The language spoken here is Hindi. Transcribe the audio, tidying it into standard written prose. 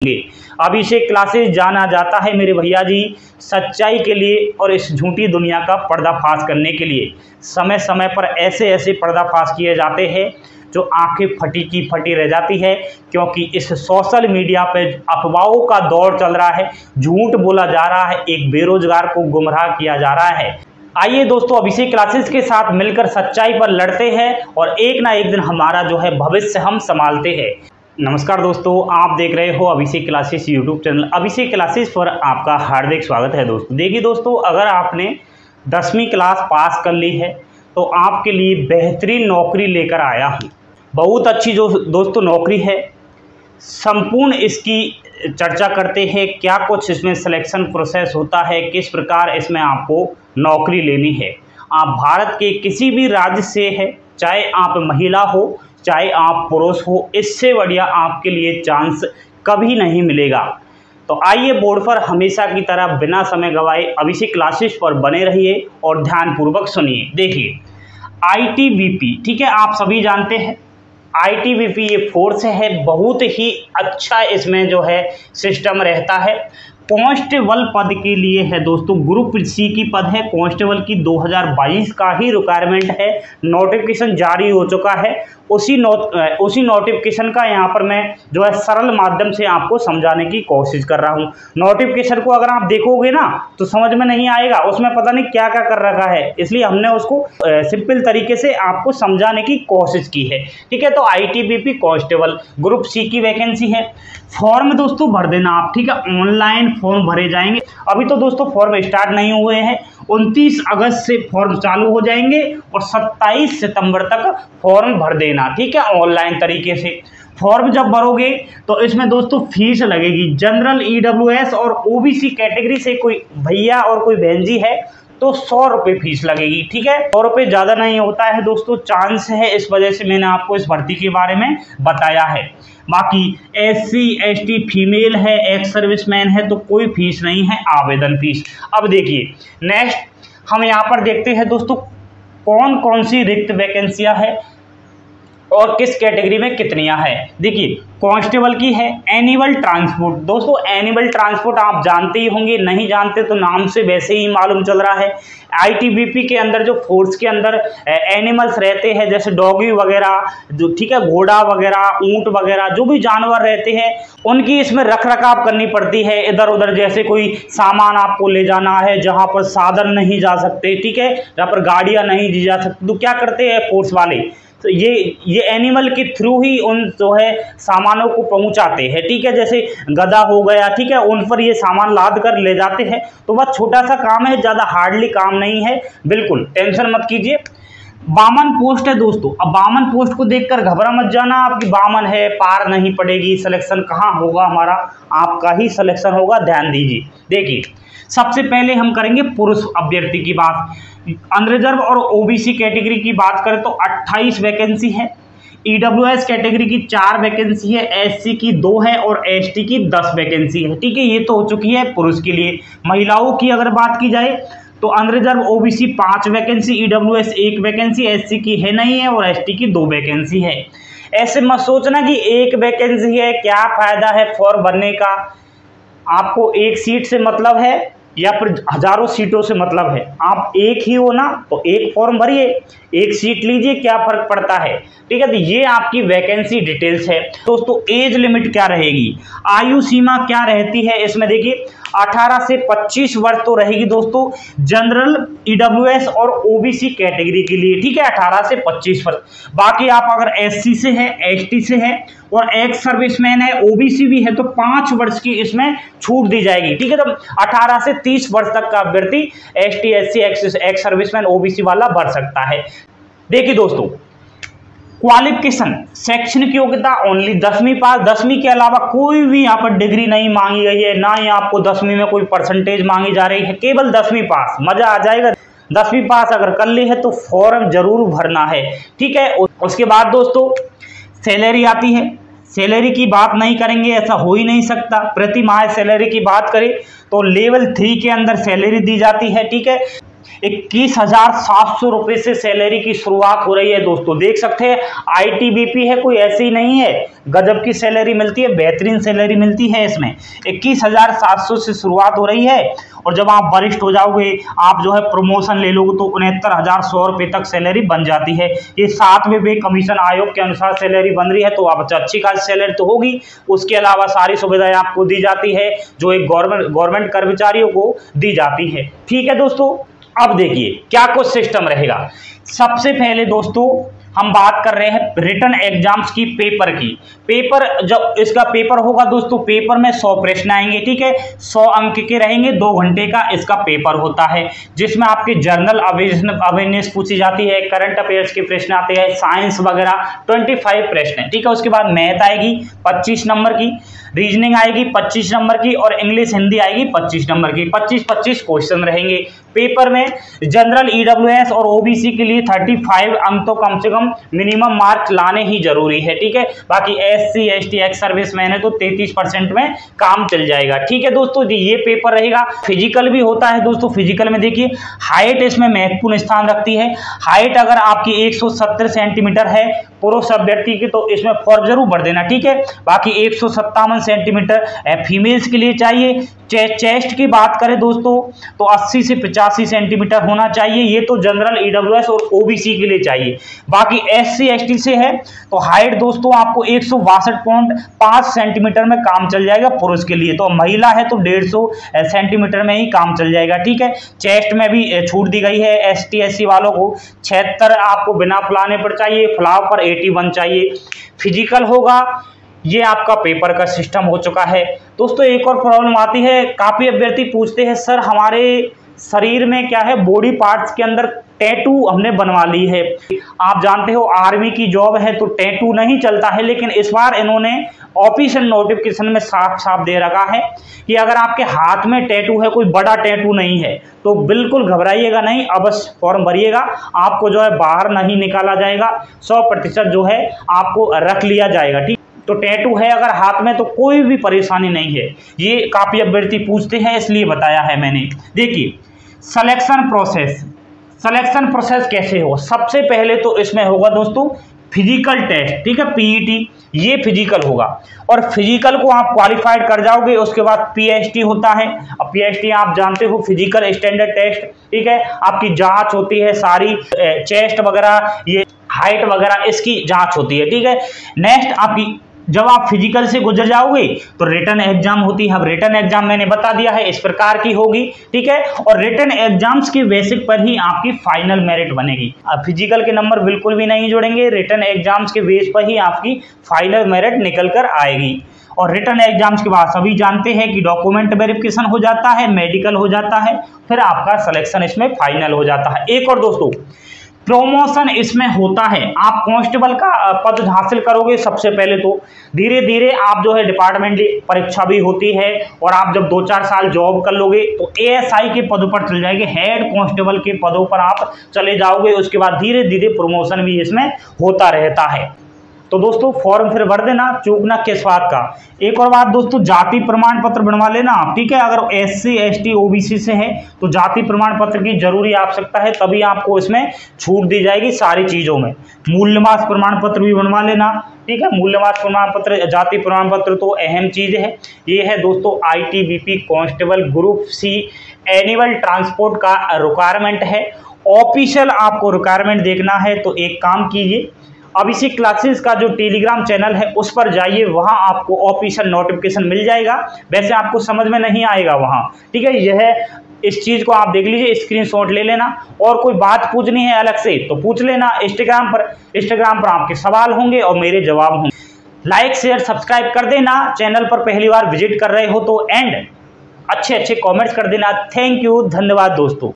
अभिषेक क्लासेस जाना जाता है मेरे भैया जी सच्चाई के लिए और इस झूठी दुनिया का पर्दाफाश करने के लिए। समय समय पर ऐसे ऐसे पर्दाफाश किए जाते हैं जो आंखें फटी की फटी रह जाती है, क्योंकि इस सोशल मीडिया पे अफवाहों का दौर चल रहा है, झूठ बोला जा रहा है, एक बेरोजगार को गुमराह किया जा रहा है। आइए दोस्तों, अभिषेक क्लासेस के साथ मिलकर सच्चाई पर लड़ते हैं और एक ना एक दिन हमारा जो है भविष्य हम संभालते हैं। नमस्कार दोस्तों, आप देख रहे हो अभिषेक क्लासेस यूट्यूब चैनल। अभिषेक क्लासेस पर आपका हार्दिक स्वागत है दोस्तों। देखिए दोस्तों, अगर आपने 10वीं क्लास पास कर ली है तो आपके लिए बेहतरीन नौकरी लेकर आया हूँ। बहुत अच्छी जो दोस्तों नौकरी है, संपूर्ण इसकी चर्चा करते हैं। क्या कुछ इसमें सिलेक्शन प्रोसेस होता है, किस प्रकार इसमें आपको नौकरी लेनी है। आप भारत के किसी भी राज्य से है, चाहे आप महिला हो चाहे आप पुरुष हो, इससे बढ़िया आपके लिए चांस कभी नहीं मिलेगा। तो आइए बोर्ड पर हमेशा की तरह बिना समय गवाए अभिषेक क्लासेस पर बने रहिए और ध्यानपूर्वक सुनिए। देखिए, ITBP, ठीक है, आप सभी जानते हैं ITBP ये फोर्स है, बहुत ही अच्छा इसमें जो है सिस्टम रहता है। कांस्टेबल पद के लिए है दोस्तों, ग्रुप C की पद है कांस्टेबल की, 2022 का ही रिक्वायरमेंट है। नोटिफिकेशन जारी हो चुका है, उसी नोटिफिकेशन का यहाँ पर मैं जो है सरल माध्यम से आपको समझाने की कोशिश कर रहा हूँ। नोटिफिकेशन को अगर आप देखोगे ना तो समझ में नहीं आएगा, उसमें पता नहीं क्या क्या कर रखा है, इसलिए हमने उसको सिंपल तरीके से आपको समझाने की कोशिश की है। ठीक है, तो ITBP कांस्टेबल ग्रुप C की वैकेंसी है। फॉर्म दोस्तों भर देना आप, ठीक है, ऑनलाइन फॉर्म भरे जाएंगे। अभी तो दोस्तों फॉर्म स्टार्ट नहीं हुए हैं, 29 अगस्त से फॉर्म चालू हो जाएंगे और 27 सितंबर तक फॉर्म भर देना, ठीक है, ऑनलाइन तरीके से। फॉर्म जब भरोगे तो इसमें दोस्तों फीस लगेगी। जनरल EWS और OBC कैटेगरी से कोई भैया और कोई बहन जी है तो 100 रुपये फीस लगेगी, ठीक है, 100 रुपये ज़्यादा नहीं होता है दोस्तों, चांस है, इस वजह से मैंने आपको इस भर्ती के बारे में बताया है। बाकी SC ST फीमेल है, एक्स सर्विसमैन है तो कोई फीस नहीं है, आवेदन फीस। अब देखिए नेक्स्ट हम यहाँ पर देखते हैं दोस्तों कौन कौन सी रिक्त वैकेंसियाँ है और किस कैटेगरी में कितनियां है। देखिए, कांस्टेबल की है एनिमल ट्रांसपोर्ट। दोस्तों एनिमल ट्रांसपोर्ट आप जानते ही होंगे, नहीं जानते तो नाम से वैसे ही मालूम चल रहा है। ITBP के अंदर जो फोर्स के अंदर एनिमल्स रहते हैं, जैसे डॉगी वगैरह, जो ठीक है, घोड़ा वगैरह, ऊंट वगैरह, जो भी जानवर रहते हैं उनकी इसमें रख रखाव करनी पड़ती है। इधर उधर जैसे कोई सामान आपको ले जाना है जहाँ पर साधन नहीं जा सकते, ठीक है, जहाँ पर गाड़ियाँ नहीं दी जा सकती, तो क्या करते हैं फोर्स वाले, तो ये एनिमल के थ्रू ही उन जो है सामानों को पहुंचाते हैं, ठीक है, जैसे गधा हो गया, ठीक है, उन पर ये सामान लाद कर ले जाते हैं। तो बस छोटा सा काम है, ज़्यादा हार्डली काम नहीं है, बिल्कुल टेंशन मत कीजिए। 52 पोस्ट है दोस्तों। अब 52 पोस्ट को देखकर घबरा मत जाना, आपकी 52 है, पार नहीं पड़ेगी, सिलेक्शन कहाँ होगा हमारा, आपका ही सिलेक्शन होगा, ध्यान दीजिए। देखिए, सबसे पहले हम करेंगे पुरुष अभ्यर्थी की बात। अनरिजर्व और OBC कैटेगरी की बात करें तो 28 वैकेंसी है। EWS कैटेगरी की 4 वैकेंसी है, SC की 2 है और ST की 10 वैकेंसी है, ठीक है, ये तो हो चुकी है पुरुष के लिए। महिलाओं की अगर बात की जाए तो unreserved OBC 5 vacancy, EWS 1 vacancy, SC की है नहीं है और ST की 2 वैकेंसी है। ऐसे मत सोचना कि 1 वैकेंसी है क्या फायदा है फॉर्म भरने का, आपको 1 सीट से मतलब है या फिर हजारों सीटों से मतलब है। आप एक ही हो ना तो एक फॉर्म भरिए, 1 सीट लीजिए, क्या फर्क पड़ता है, ठीक है। तो ये आपकी वैकेंसी डिटेल्स है दोस्तों। एज लिमिट क्या रहेगी, आयु सीमा क्या रहती है इसमें, देखिए 18 से 25 वर्ष तो रहेगी दोस्तों जनरल EWS और OBC कैटेगरी के लिए, ठीक है, 18 से 25 वर्ष। बाकी आप अगर SC से है, ST से है और एक्स सर्विसमैन है, OBC भी है तो 5 वर्ष की इसमें छूट दी जाएगी, ठीक है। तो 18 से 30 वर्ष तक का अभ्यर्थी ST SC ex serviceman OBC वाला भर सकता है। देखिए दोस्तों, क्वालिफिकेशन, शैक्षणिक योग्यता ओनली 10वीं पास, 10वीं के अलावा कोई भी यहाँ पर डिग्री नहीं मांगी गई है, ना ही आपको 10वीं में कोई परसेंटेज मांगी जा रही है, केवल 10वीं पास, मजा आ जाएगा। 10वीं पास अगर कर ली है तो फॉर्म जरूर भरना है, ठीक है। उसके बाद दोस्तों सैलरी आती है, सैलरी की बात नहीं करेंगे, ऐसा हो ही नहीं सकता। प्रति माह सैलरी की बात करें तो लेवल 3 के अंदर सैलरी दी जाती है, ठीक है। 21,700 रुपये से सैलरी की शुरुआत हो रही है दोस्तों। देख सकते हैं आईटीबीपी है, कोई ऐसी ही नहीं है, गजब की सैलरी मिलती है, बेहतरीन सैलरी मिलती है इसमें। 21,700 से शुरुआत हो रही है और जब आप वरिष्ठ हो जाओगे, आप जो है प्रमोशन ले लोगे तो 69,100 रुपये तक सैलरी बन जाती है। ये 7वें पे कमीशन आयोग के अनुसार सैलरी बन रही है, तो आप अच्छी खासी सैलरी तो होगी। उसके अलावा सारी सुविधाएं आपको दी जाती है जो एक गवर्नमेंट कर्मचारियों को दी जाती है। ठीक है दोस्तों, अब देखिए क्या कुछ सिस्टम रहेगा। सबसे पहले दोस्तों हम बात कर रहे हैं रिटन एग्जाम्स की पेपर की। पेपर जब इसका पेपर होगा दोस्तों, पेपर में 100 प्रश्न आएंगे, ठीक है, 100 अंक के रहेंगे, 2 घंटे का इसका पेपर होता है, जिसमें आपके जनरल अवेयरनेस पूछी जाती है, करंट अफेयर्स के प्रश्न आते हैं, साइंस वगैरह 25 प्रश्न है, ठीक है। उसके बाद मैथ आएगी 25 नंबर की, रीजनिंग आएगी 25 नंबर की और इंग्लिश हिंदी आएगी 25 नंबर की। 25-25 क्वेश्चन रहेंगे पेपर में। जनरल ईडब्ल्यूएस और ओबीसी के लिए 35 अंक तो कम से कम मिनिमम मार्क्स लाने ही जरूरी है, ठीक है। बाकी एससी एसटी एक्स सर्विसमैन है तो 33% में काम चल जाएगा, ठीक है दोस्तों जी। ये पेपर रहेगा। फिजिकल भी होता है दोस्तों। फिजिकल में देखिए हाइट इसमें महत्वपूर्ण स्थान रखती है। हाइट अगर आपकी 170 सेंटीमीटर है पुरुष अभ्यर्थी की तो इसमें फॉर्म जरूर भर देना, ठीक है। बाकी 157 सेंटीमीटर फीमेल्स के लिए चाहिए। चेस्ट की बात करें दोस्तों तो 80 से 85 सेंटीमीटर होना चाहिए, ये तो जनरल ईडब्ल्यूएस और ओबीसी के लिए चाहिए। बाकी एससी एसटी से है तो हाइट दोस्तों आपको 162.5 सेंटीमीटर में काम चल जाएगा पुरुष के लिए, तो महिला है तो 150 सेंटीमीटर में ही काम चल जाएगा, ठीक है। चेस्ट में भी छूट दी गई है एसटी एससी वालों को 76 आपको बिना फुलाने पर चाहिए, फुलाव पर 81 चाहिए। फिजिकल होगा, ये आपका पेपर का सिस्टम हो चुका है दोस्तों। एक और प्रॉब्लम आती है, काफी अभ्यर्थी पूछते हैं सर हमारे शरीर में क्या है, बॉडी पार्ट्स के अंदर टैटू हमने बनवा ली है। आप जानते हो आर्मी की जॉब है तो टैटू नहीं चलता है, लेकिन इस बार इन्होंने ऑफिशियल नोटिफिकेशन में साफ साफ दे रखा है कि अगर आपके हाथ में टैटू है, कोई बड़ा टैटू नहीं है, तो बिल्कुल घबराइएगा नहीं, अवश्य फॉर्म भरिएगा, आपको जो है बाहर नहीं निकाला जाएगा, 100% जो है आपको रख लिया जाएगा, ठीक। तो टैटू है अगर हाथ में तो कोई भी परेशानी नहीं है, ये काफी अभ्यर्थी पूछते हैं इसलिए बताया है मैंने। देखिए सिलेक्शन प्रोसेस कैसे हो। सबसे पहले तो इसमें होगा दोस्तों फिजिकल टेस्ट, ठीक है, पीईटी, ये फिजिकल होगा और फिजिकल को आप क्वालिफाइड कर जाओगे, उसके बाद पीएचटी होता है। अब पीएचटी आप जानते हो फिजिकल स्टैंडर्ड टेस्ट, ठीक है, आपकी जांच होती है सारी, चेस्ट वगैरह, ये हाइट वगैरह इसकी जांच होती है, ठीक है। नेक्स्ट आपकी जब आप फिजिकल से गुजर जाओगे तो रिटन एग्जाम होती है। अब रिटन एग्जाम मैंने बता दिया है इस प्रकार की होगी, ठीक है, और रिटन एग्जाम्स के बेसिक पर ही आपकी फाइनल मेरिट बनेगी। अब फिजिकल के नंबर बिल्कुल भी नहीं जोड़ेंगे, रिटन एग्जाम्स के बेस पर ही आपकी फाइनल मेरिट निकल कर आएगी। और रिटन एग्जाम्स के बाद सभी जानते हैं कि डॉक्यूमेंट वेरिफिकेशन हो जाता है, मेडिकल हो जाता है, फिर आपका सिलेक्शन इसमें फाइनल हो जाता है। एक और दोस्तों प्रमोशन इसमें होता है। आप कांस्टेबल का पद हासिल करोगे सबसे पहले तो धीरे धीरे आप जो है डिपार्टमेंट परीक्षा भी होती है और आप जब 2-4 साल जॉब कर लोगे तो एएसआई के पदों पर चले जाएंगे, हेड कांस्टेबल के पदों पर आप चले जाओगे। उसके बाद धीरे धीरे प्रमोशन भी इसमें होता रहता है। तो दोस्तों फॉर्म फिर भर देना, चूकना किस बात का। एक और बात दोस्तों, जाति प्रमाण पत्र बनवा लेना आप, ठीक है। अगर एससी एसटी ओबीसी से है तो जाति प्रमाण पत्र की जरूरी आवश्यकता है, तभी आपको इसमें छूट दी जाएगी सारी चीजों में। मूल्यमास प्रमाण पत्र भी बनवा लेना, ठीक है। मूल्यमास प्रमाण पत्र, जाति प्रमाण पत्र तो अहम चीज है। ये है दोस्तों ITBP constable group C annual transport का रिक्वायरमेंट है। ऑफिशियल आपको रिक्वायरमेंट देखना है तो एक काम कीजिए, अब इसी क्लासेस का जो टेलीग्राम चैनल है उस पर जाइए, वहां आपको ऑफिशियल नोटिफिकेशन मिल जाएगा। वैसे आपको समझ में नहीं आएगा वहां, ठीक है। यह इस चीज को आप देख लीजिए, स्क्रीनशॉट ले लेना, और कोई बात पूछनी है अलग से तो पूछ लेना इंस्टाग्राम पर आपके सवाल होंगे और मेरे जवाब होंगे। लाइक शेयर सब्सक्राइब कर देना, चैनल पर पहली बार विजिट कर रहे हो तो, एंड अच्छे कमेंट्स कर देना। थैंक यू, धन्यवाद दोस्तों।